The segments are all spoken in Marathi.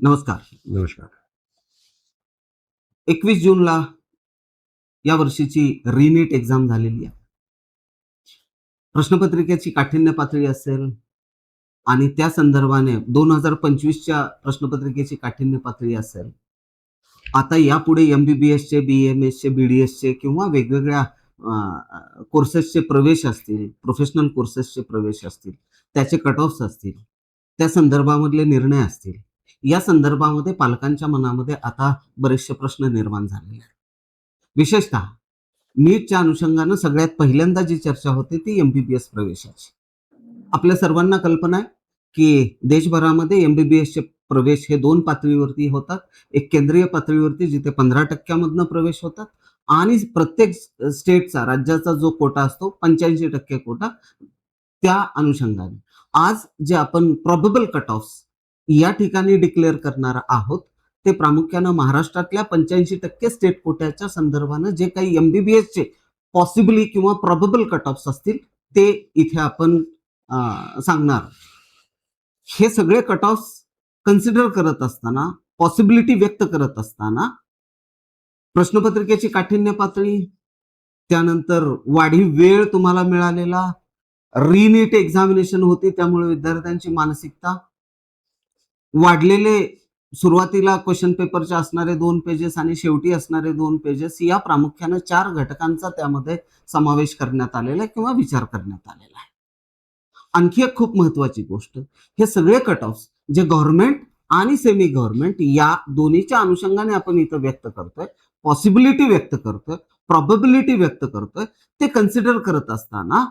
नमस्कार. नमस्कार. 21 जूनला या वर्षीची रिनीट एक्झाम झालेली आहे. प्रश्नपत्रिकेची काठिण्य पातळी असेल आणि त्या संदर्भाने 2025च्या प्रश्नपत्रिकेची काठिण्य पातळी असेल. आता यापुढे MBBSचे, BAMSचे, BDSचे किंवा वेगवेगळ्या कोर्सेसचे प्रवेश असतील, प्रोफेशनल कोर्सेसचे प्रवेश असतील, त्याचे कट ऑफ्स असतील, त्या संदर्भामधले निर्णय असतील. या संदर्भामध्ये पालकांच्या मनामध्ये आता बरेचसे प्रश्न निर्माण झालेले आहेत. विशेषतः नीटच्या अनुषंगानं सगळ्यात पहिल्यांदा जी चर्चा होते ती MBBS प्रवेशाची. आपल्या सर्वांना कल्पना आहे की देशभरामध्ये MBBSचे प्रवेश हे 2 पातळीवरती होतात. एक केंद्रीय पातळीवरती जिथे 15% प्रवेश होतात आणि प्रत्येक स्टेटचा, राज्याचा जो कोटा असतो 85% कोटा. त्या अनुषंगाने आज जे आपण प्रॉबेबल कट ऑफ्स या ठिकाणी डिक्लेअर करणार आहोत ते प्रामुख्यानं महाराष्ट्रातल्या 85% स्टेट कोट्याच्या संदर्भानं जे काही MBBSचे पॉसिबली किंवा प्रॉबेबल कट ऑफ्स असतील ते इथे आपण सांगणार. हे सगळे कट ऑफ्स कन्सिडर करत असताना, पॉसिबिलिटी व्यक्त करत असताना प्रश्नपत्रिकेची काठिण्य पातळी, त्यानंतर वाढीव वेळ तुम्हाला मिळालेला, रिनीट एक्झामिनेशन होती त्यामुळे विद्यार्थ्यांची मानसिकता, वाढलेले सुरुवातीला क्वेश्चन पेपरचे असणारे 2 पेजेस आणि शेवटी असणारे 2 पेजेस, या प्रामुख्यानं 4 घटकांचा त्यामध्ये समावेश करण्यात आलेला आहे किंवा विचार करण्यात आलेला आहे. आणखी एक खूप महत्वाची गोष्ट, हे सगळे कट ऑफ्स जे गव्हर्नमेंट आणि सेमी गव्हर्नमेंट या दोन्हीच्या अनुषंगाने आपण इथं व्यक्त करतोय, पॉसिबिलिटी व्यक्त करतोय, प्रॉबेबिलिटी व्यक्त करतोय, ते कन्सिडर करत असताना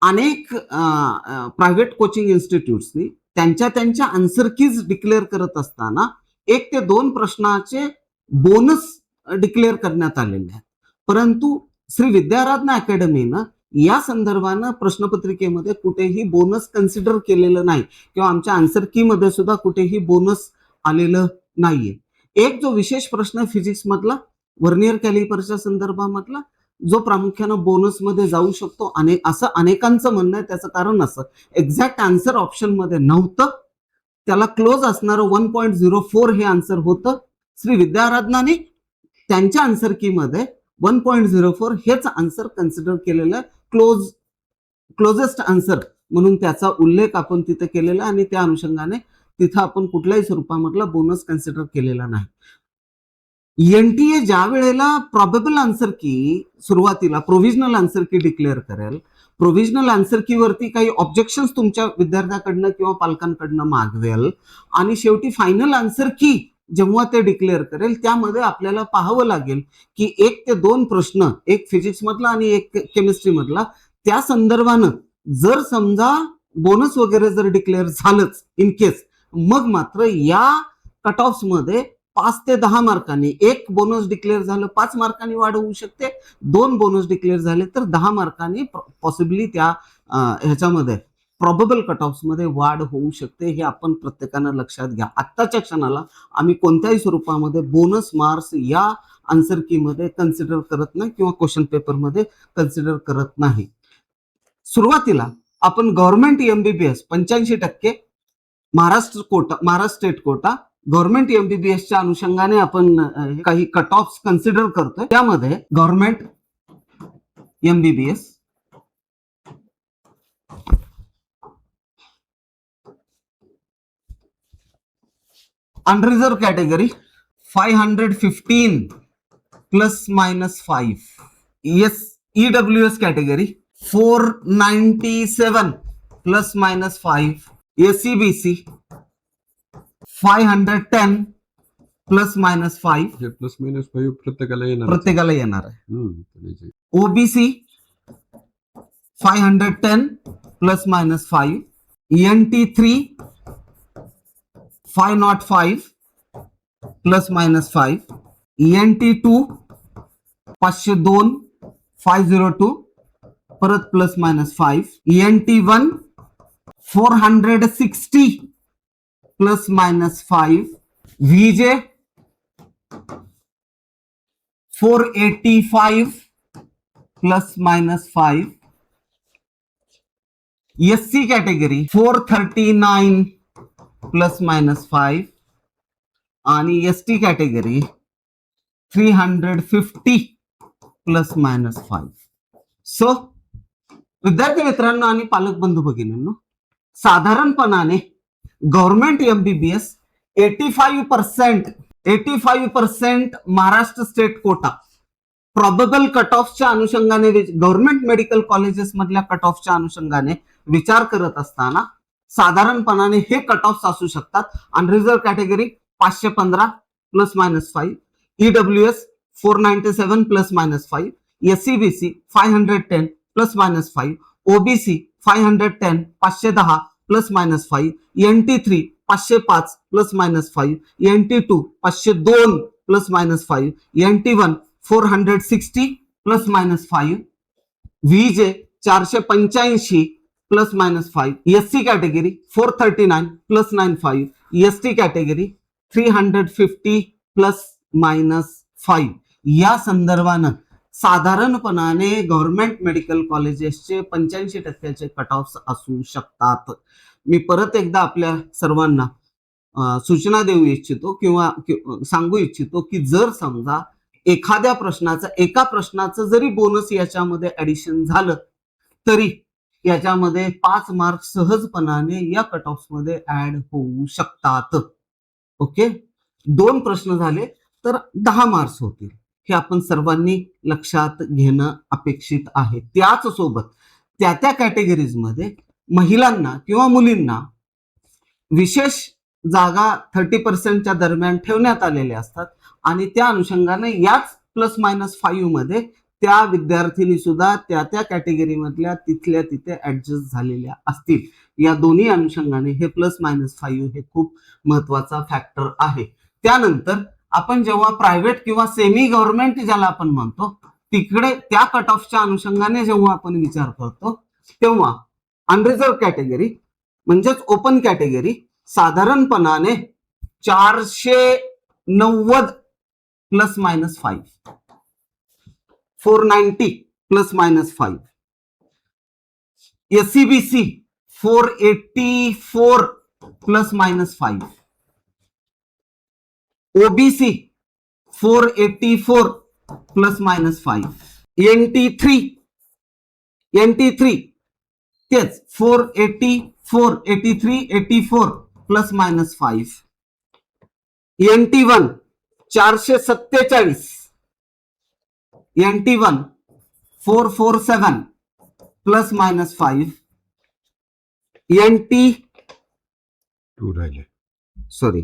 अनेक प्रायव्हेट कोचिंग इन्स्टिट्यूट्सनी त्यांच्या आन्सर कीज डिक्लेअर करत असताना 1 ते 2 प्रश्नाचे बोनस डिक्लेअर करण्यात आलेले आहेत. परंतु श्री विद्याराधना अकॅडमीनं या संदर्भानं प्रश्नपत्रिकेमध्ये कुठेही बोनस कन्सिडर केलेलं नाही किंवा आमच्या आन्सर की मध्ये सुद्धा कुठेही बोनस आलेलं नाहीये. एक जो विशेष प्रश्न फिजिक्स मधला, व्हर्नियर कॅलिपरच्या संदर्भामधला, जो प्रामुख्यानं बोनसमध्ये जाऊ शकतो असं अनेकांचं म्हणणं आहे. त्याचं कारण असं, एक्झॅक्ट आन्सर ऑप्शन मध्ये नव्हतं, त्याला क्लोज असणारं 1.04 हे आन्सर होतं. श्री विद्याराधनाने त्यांच्या आन्सर की मध्ये 1.04 हेच आन्सर कन्सिडर केलेलं, क्लोजेस्ट आन्सर म्हणून त्याचा उल्लेख आपण तिथे केलेला आणि त्या अनुषंगाने तिथं आपण कुठल्याही स्वरूपामधला बोनस कन्सिडर केलेला नाही. NTA ज्या वेळेला प्रॉबेबल आन्सर की सुरुवातीला प्रोव्हिजनल आन्सर की डिक्लेअर करेल, प्रोव्हिजनल आन्सर की वरती काही ऑब्जेक्शन्स तुमच्या विद्यार्थ्याकडनं किंवा पालकांकडनं मागवेल आणि शेवटी फायनल आन्सर की जेव्हा ते डिक्लेअर करेल त्यामध्ये आपल्याला पाहावं लागेल की 1 ते 2 प्रश्न, एक फिजिक्स मधला आणि एक केमिस्ट्री मधला, त्या संदर्भानं जर समजा बोनस वगैरे जर डिक्लेअर झालंच इन केस, मग मात्र या कट ऑफ्स मध्ये 5 ते 10 मार्कांनी, एक बोनस डिक्लेअर झालं 5 मार्कांनी वाढ होऊ शकते, 2 बोनस डिक्लेअर झाले तर 10 मार्कांनी पॉसिबली त्या ह्याच्यामध्ये प्रॉबेबल कट ऑफ्स मध्ये वाढ होऊ शकते. हे आपण प्रत्येकानं लक्षात घ्या. आत्ताच्या क्षणाला आम्ही कोणत्याही स्वरूपामध्ये बोनस मार्क्स या आन्सर की मध्ये कन्सिडर करत नाही किंवा क्वेश्चन पेपर मध्ये कन्सिडर करत नाही. सुरुवातीला आपण government MBBS 85%, Maharashtra state quota, government MBBSच्या अनुषंगाने आपण काही कट ऑफ्स कन्सिडर करतोय. त्यामध्ये government MBBS unreserved category 515 ±5, EWS category 497 ±5, SCBC 510 ±5, plus minus 5 प्रत्येकाला येणार आहे. OBC 510 ±5, ENT3 505 ±5, ENT2 502 502 परत ±5, ENT1 460 ±5, VJ 485 ±5, SC कॅटेगरी 439 ±5 आणि ST कॅटेगरी 350 ±5. सो विद्यार्थी मित्रांनो आणि पालक बंधू भगिनींनो, साधारणपणाने government MBBS 85% Maharashtra state quota probable cut ऑफच्या अनुषंगाने गव्हर्नमेंट मेडिकल कॉलेजेस मधल्या कट ऑफच्या अनुषंगाने विचार करत असताना साधारणपणाने हे कट ऑफ असू शकतात. Unreserved category 515 ±5, EWS 497 ±5, SCBC 510 ±5, OBC 510 510 ±5, NT3 505 ±5, NT2 502 ±5, NT1 460 ±5, VJ 485 ±5, SC category 439 +95, ST category 350 ±5. या संदर्भानं साधारणपणाने गव्हर्नमेंट मेडिकल कॉलेजेसचे 85% कट ऑफ असू शकतात. मी परत एकदा आपल्या सर्वांना सूचना देऊ इच्छितो किंवा सांगू इच्छितो की जर समजा एका प्रश्नाचं जरी बोनस याच्यामध्ये ऍडिशन झालं तरी याच्यामध्ये 5 मार्क सहजपणाने या कट ऑफ मध्ये ऍड होऊ शकतात. ओके, 2 प्रश्न झाले तर 10 मार्क्स होतील. हे आपण सर्वांनी लक्षात घेणं अपेक्षित आहे. त्याच सोबत त्या कॅटेगरीज मध्ये महिलांना किंवा मुलींना विशेष जागा 30% दरम्यान ठेवण्यात आलेल्या असतात आणि त्या अनुषंगाने याच ±5 मध्ये त्या विद्यार्थिनी सुद्धा त्या कॅटेगरी मधल्या तिथल्या तिथे ऍडजस्ट झालेल्या असतील. या दोन्ही अनुषंगाने हे ±5 हे खूप महत्वाचा फॅक्टर आहे. त्यानंतर आपण जेव्हा प्रायव्हेट किंवा सेमी गव्हर्नमेंट ज्याला आपण म्हणतो तिकडे त्या कट ऑफच्या अनुषंगाने जेव्हा आपण विचार करतो तेव्हा अनरिझर्व कॅटेगरी म्हणजेच open category साधारणपणाने 490 ±5, 490 ±5, SCBC 484 ±5, OBC 484 ±5, NT3 तेच 484 83 84 ±5, NT1 447, NT1 447 ±5, टू राहिले. सॉरी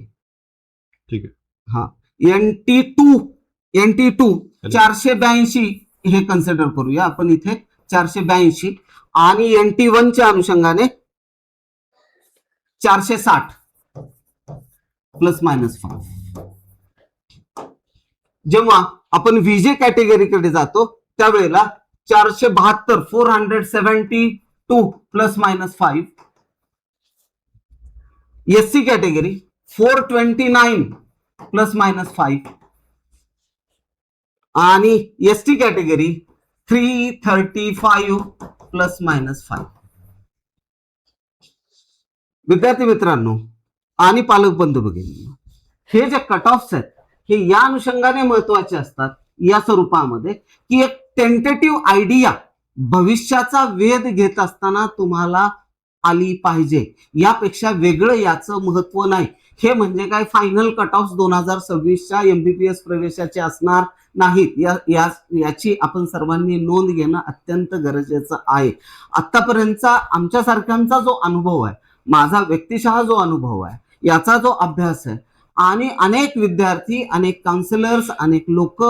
ठीक आहे. हा NT2 482 हे कन्सिडर करूया आपण इथे 482 आणि NT1 च्या अनुषंगाने 460 ±5. जेव्हा आपण VJ कॅटेगरीकडे जातो त्यावेळेला 472 472 ±5, SC कॅटेगरी 429 ±5 आणि ST कॅटेगरी 335 ±5. विद्यार्थी मित्रांनो आणि पालक बंधू भगिनींनो, हे जे कट ऑफ्स आहेत हे या अनुषंगाने महत्वाचे असतात या स्वरूपामध्ये की एक टेंटेटिव्ह आयडिया भविष्याचा वेध घेत असताना तुम्हाला आली पाहिजे. यापेक्षा वेगळं याचं महत्व नाही. हे म्हणजे काय फायनल कट ऑफ 2026च्या MBBS प्रवेशाचे असणार नाहीत. याची आपण सर्वांनी नोंद घेणं अत्यंत गरजेचं आहे. आतापर्यंतचा आमच्यासारख्यांचा जो अनुभव आहे, माझा व्यक्तिशः जो अनुभव आहे, याचा जो अभ्यास आहे आणि अनेक विद्यार्थी, अनेक काउन्सिलर्स, अनेक लोक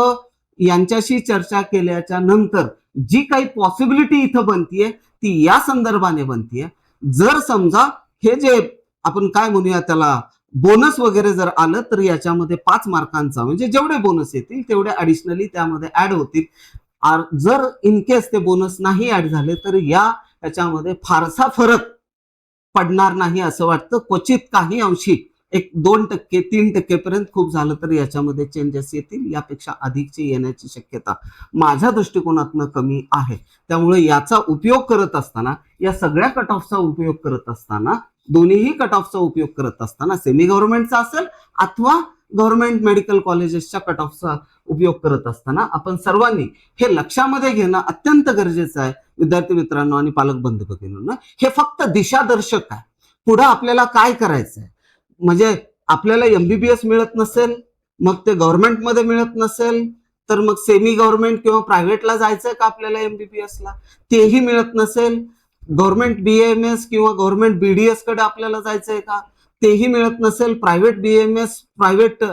यांच्याशी चर्चा केल्याच्या नंतर जी काही पॉसिबिलिटी इथं बनतीये ती या संदर्भाने बनतीये. जर समजा हे जे आपण काय म्हणूया त्याला बोनस वगैरे जर आलं तर याच्यामध्ये 5 मार्कांचा म्हणजे जेवढे बोनस येतील तेवढे ऍडिशनली त्यामध्ये ऍड होतील. जर इन केस ते बोनस नाही ऍड झाले तर याच्यामध्ये फारसा फरक पडणार नाही असं वाटतं. क्वचित काही अंशी 1-2%, 3% पर्यंत खूप झालं तर याच्यामध्ये चेंजेस येतील. यापेक्षा अधिकची येण्याची शक्यता माझ्या दृष्टिकोनातून कमी आहे. त्यामुळे याचा उपयोग करत असताना, या सगळ्या कट ऑफचा उपयोग करत असताना दोन्हीही कट ऑफचा उपयोग करत असताना सेमी गव्हर्नमेंटचा असेल अथवा गव्हर्नमेंट मेडिकल कॉलेजेसच्या कट ऑफचा उपयोग करत असताना आपण सर्वांनी हे लक्षामध्ये घेणं अत्यंत गरजेचं आहे. विद्यार्थी मित्रांनो आणि पालक बंधू भगिनींनो, हे फक्त दिशादर्शक आहे. पुढे आपल्याला काय करायचं आहे, म्हणजे आपल्याला MBBS मिळत नसेल, मग ते गव्हर्नमेंटमध्ये मिळत नसेल, तर मग सेमी गव्हर्नमेंट किंवा प्रायव्हेटला जायचंय का आपल्याला MBBS ला, तेही मिळत नसेल, गव्हर्नमेंट BAMS किंवा गव्हर्नमेंट BDS कडे आपल्याला जायचंय का, तेही मिळत नसेल, प्रायव्हेट BAMS प्रायव्हेट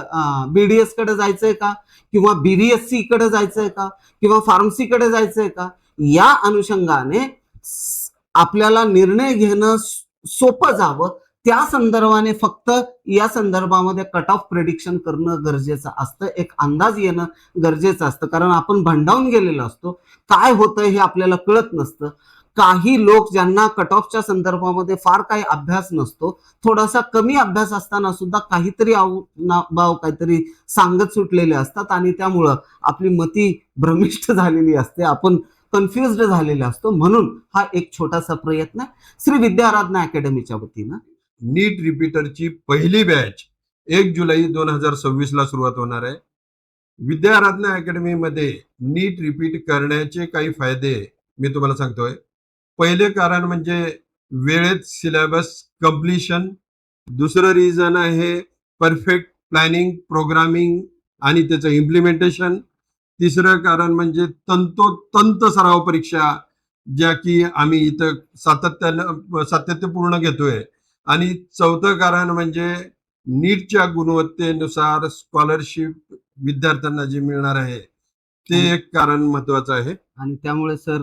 BDS कडे जायचंय का, किंवा BVSC कडे जायचंय का, किंवा फार्मसी कडे जायचंय का, या अनुषंगाने आपल्याला निर्णय घेणं सोपं जावं, त्या संदर्भाने फक्त या संदर्भामध्ये कट ऑफ प्रेडिक्शन करणं गरजेचं असतं, एक अंदाज येणं गरजेचं असतं. कारण आपण भांडावून गेलेलो असतो, काय होतं हे आपल्याला कळत नसतं. काही लोक ज्यांना कट ऑफच्या संदर्भामध्ये फार काही अभ्यास नसतो, थोडासा कमी अभ्यास असताना सुद्धा काहीतरी काहीतरी सांगत सुटलेले असतात आणि त्यामुळं आपली मती भ्रमिष्ट झालेली असते, आपण कन्फ्युज्ड झालेले असतो. म्हणून हा एक छोटासा प्रयत्न श्री विद्याराधना अकॅडमीच्या वतीनं नीट रिपीटरची पहिली बॅच 1 जुलै 2026 ला सुरुवात होणार आहे. विद्याराधना अकॅडमीमध्ये नीट रिपीट करण्याचे काही फायदे मी तुम्हाला सांगतोय. पहिले कारण म्हणजे वेळेत सिलेबस कम्प्लिशन. दुसरं रिझन आहे परफेक्ट प्लॅनिंग, प्रोग्रामिंग आणि त्याचं इम्प्लिमेंटेशन. तिसरं कारण म्हणजे तंतोतंत सराव परीक्षा, ज्या की आम्ही इथं सातत्यपूर्ण घेतोय. आणि चौथं कारण म्हणजे नीटच्या गुणवत्तेनुसार स्कॉलरशिप विद्यार्थ्यांना जे मिळणार आहे, ते एक कारण महत्वाचं आहे. आणि त्यामुळे सर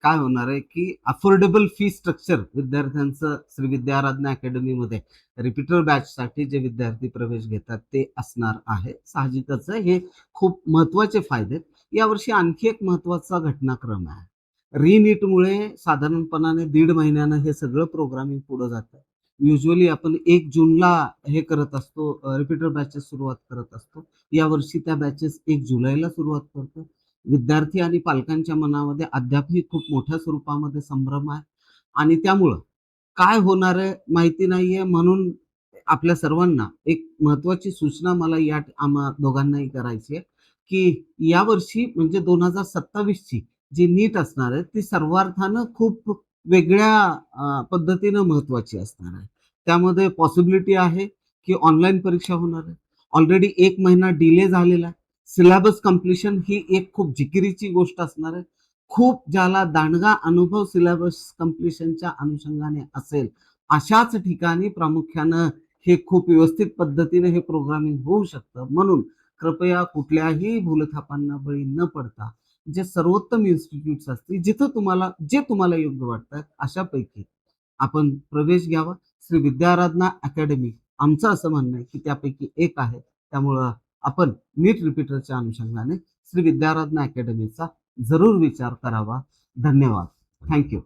काय होणार आहे की अफोर्डेबल फी स्ट्रक्चर विद्यार्थ्यांचं श्री विद्याराधना अकॅडमीमध्ये रिपीटर बॅचसाठी जे विद्यार्थी प्रवेश घेतात ते असणार आहे. साहजिकच आहे, हे खूप महत्वाचे फायदे. यावर्षी आणखी एक महत्वाचा घटनाक्रम आहे. रिनीटमुळे साधारणपणाने 1.5 महिन्यानं हे सगळं प्रोग्रामिंग पुढे जातं. युजली आपण 1 जूनला हे करत असतो, रिपीटर बॅचेस सुरुवात करत असतो. यावर्षी त्या बॅचेस 1 जुलैला सुरुवात करतो. विद्यार्थी आणि पालकांच्या मनामध्ये अद्यापही खूप मोठ्या स्वरूपामध्ये संभ्रम आहे आणि त्यामुळं काय होणार आहे माहिती नाहीये. म्हणून आपल्या सर्वांना एक महत्वाची सूचना मला आम्हा दोघांनाही करायची आहे की यावर्षी म्हणजे 2027 ची जी नीट असणार आहे ती सर्वार्थानं खूप वेगळ्या पद्धतीनं महत्वाची असणार आहे. त्यामध्ये पॉसिबिलिटी आहे की ऑनलाईन परीक्षा होणार आहे. ऑलरेडी 1 महिना डिले झालेला आहे. सिलेबस कम्प्लिशन ही एक खूप जिकिरीची गोष्ट असणार आहे. खूप ज्याला दांडगा अनुभव सिलेबस कम्प्लिशनच्या अनुषंगाने असेल, अशाच ठिकाणी प्रामुख्यानं हे खूप व्यवस्थित पद्धतीने हे प्रोग्रामिंग होऊ शकतं. म्हणून कृपया कुठल्याही भूलथापांना बळी न पडता जे सर्वोत्तम इन्स्टिट्यूट्स असतील, जिथं जे तुम्हाला योग्य वाटतात अशापैकी आपण प्रवेश घ्यावा. श्री विद्याराधना अकॅडमी आमचं असं म्हणणं आहे की त्यापैकी एक आहे. त्यामुळं आपण नीट रिपीटरच्या अनुषंगाने श्री विद्याराधना अकॅडमीचा जरूर विचार करावा. धन्यवाद. थँक्यू.